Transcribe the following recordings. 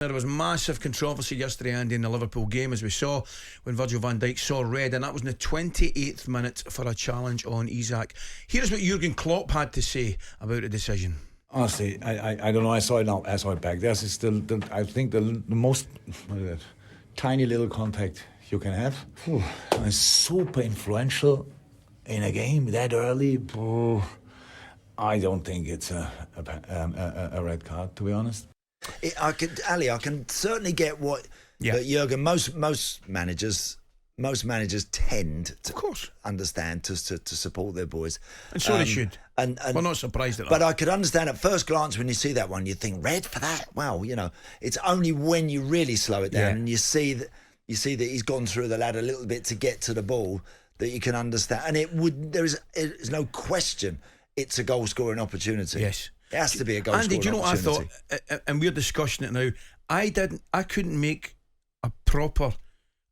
There was massive controversy yesterday, Andy, in the Liverpool game, as we saw when Virgil Van Dijk saw red, and that was in the 28th minute for a challenge on Isak. Here's what Jurgen Klopp had to say about the decision. Honestly, I don't know. I saw it now. I saw it back. There's still, I think, the most tiny little contact you can have. It's super influential in a game that early. I don't think it's a red card, to be honest. I can certainly get what that Jurgen. Most managers tend to, of course, understand to support their boys, and so they should. And we're not surprised at that. But I could understand at first glance when you see that one, you think red for that. Wow, it's only when you really slow it down and you see that he's gone through the ladder a little bit to get to the ball that you can understand. And there is no question it's a goal scoring opportunity. Yes. It has to be a goal scoring opportunity. Andy, do you know what I thought? And we're discussing it now. I couldn't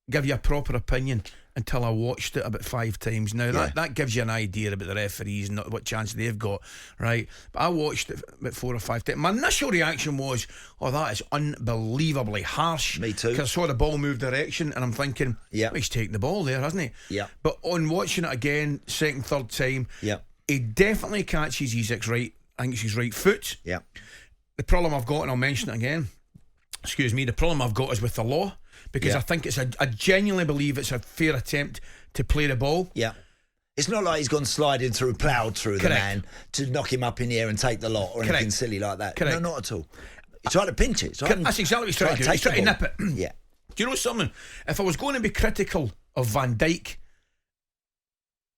give you a proper opinion until I watched it about 5 times. Now that gives you an idea about the referees and what chance they've got, right? But I watched it about 4 or 5 times. My initial reaction was, "Oh, that is unbelievably harsh." Me too. Because I saw the ball move direction, and I'm thinking, he's taking the ball there, hasn't he? Yeah. But on watching it again, second, third time, he definitely catches Isak's right. I think it's his right foot. Yeah. The problem I've got, and I'll mention it again, the problem I've got is with the law, because I think I genuinely believe it's a fair attempt to play the ball. Yeah. It's not like he's gone sliding through, ploughed through the man to knock him up in the air and take the lot or anything silly like that. Correct. No, not at all. He's trying to pinch it. That's exactly what he's trying to do. He's trying to nip it. Yeah. Do you know something? If I was going to be critical of Van Dijk,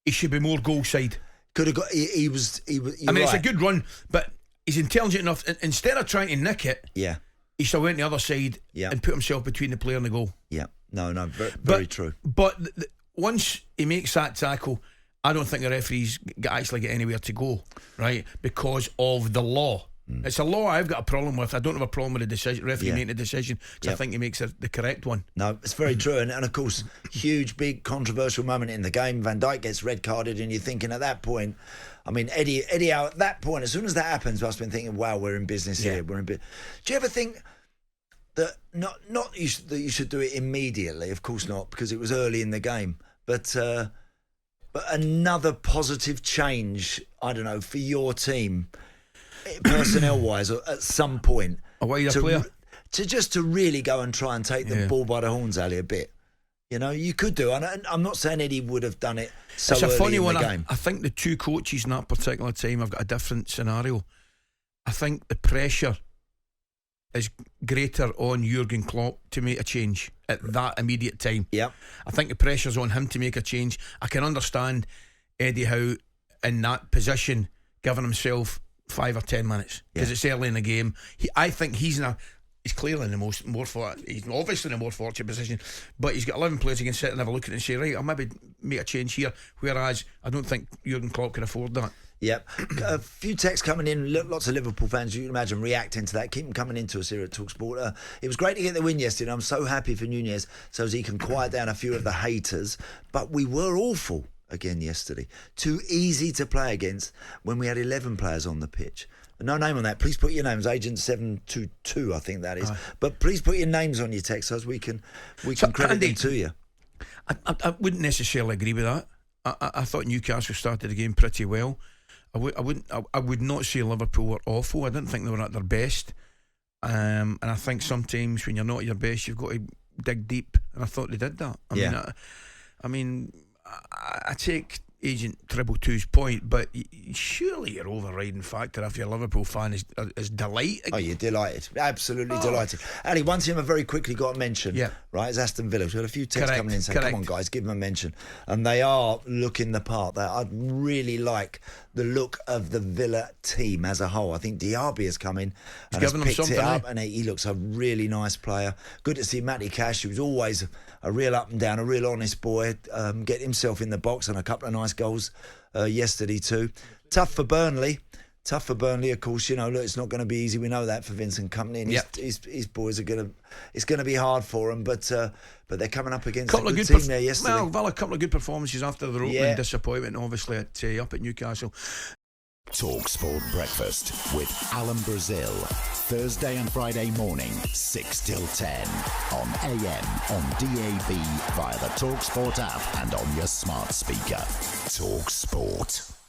he should be more goal side. Could have got. He was. It's a good run, but he's intelligent enough. Instead of trying to nick it, he still went the other side and put himself between the player and the goal. Yeah, no, very true. But once he makes that tackle, I don't think the referees actually get anywhere to go, right? Because of the law. It's a law I've got a problem with. I don't have a problem with the decision, referee making a decision, because I think he makes the correct one. No, it's very true. And of course, huge, big, controversial moment in the game. Van Dijk gets red carded, and you're thinking at that point, I mean, Eddie at that point, as soon as that happens, I've been thinking, wow, we're in business here. We're in Do you ever think that not that you should do it immediately? Of course not, because it was early in the game. But another positive change, I don't know, for your team, personnel-wise, at some point, a wider player, to really go and try and take the ball by the horns, Ali, a bit. You could do. And I'm not saying Eddie would have done it so early in the game. It's a funny one. I think the two coaches in that particular time have got a different scenario. I think the pressure is greater on Jurgen Klopp to make a change at that immediate time. Yeah, I think the pressure's on him to make a change. I can understand Eddie Howe in that position giving himself 5 or 10 minutes because it's early in the game. I think he's clearly in the more fortunate. He's obviously in a more fortunate position, but he's got 11 players he can sit and have a look at it and say, right, I'll maybe make a change here. Whereas I don't think Jurgen Klopp can afford that. Yep. A few texts coming in, lots of Liverpool fans, you can imagine, reacting to that. Keep them coming into us here at talkSPORT. It was great to get the win yesterday. I'm so happy for Nunez so as he can quiet down a few of the haters. But we were awful again yesterday. Too easy to play against when we had 11 players on the pitch. No name on that. Please put your names. Agent 722, I think that is. But please put your names on your text so as we can credit Andy, them to you. I wouldn't necessarily agree with that. I thought Newcastle started the game pretty well. I would not say Liverpool were awful. I didn't think they were at their best. And I think sometimes when you're not at your best, you've got to dig deep. And I thought they did that. I mean, I take Agent 222's point, but surely your overriding factor if you're a Liverpool fan is delight. Oh, you're delighted. Absolutely delighted. Ali, one team I very quickly got a mention, right, is Aston Villa. We had a few texts coming in saying, come on guys, give them a mention. And they are looking the part. I really like the look of the Villa team as a whole. I think Diaby has come in and has picked it up, and he looks a really nice player. Good to see Matty Cash, who's always a real up and down, a real honest boy, get himself in the box, and a couple of nice goals yesterday too. Tough for Burnley, of course. Look, it's not going to be easy. We know that for Vincent Kompany, and his boys are going to. It's going to be hard for them, but they're coming up against a good team there yesterday. Well, a couple of good performances after their opening disappointment, obviously up at Newcastle. talkSPORT Breakfast with Alan Brazil. Thursday and Friday morning, 6 till 10. On AM, on DAB, via the talkSPORT app and on your smart speaker. talkSPORT.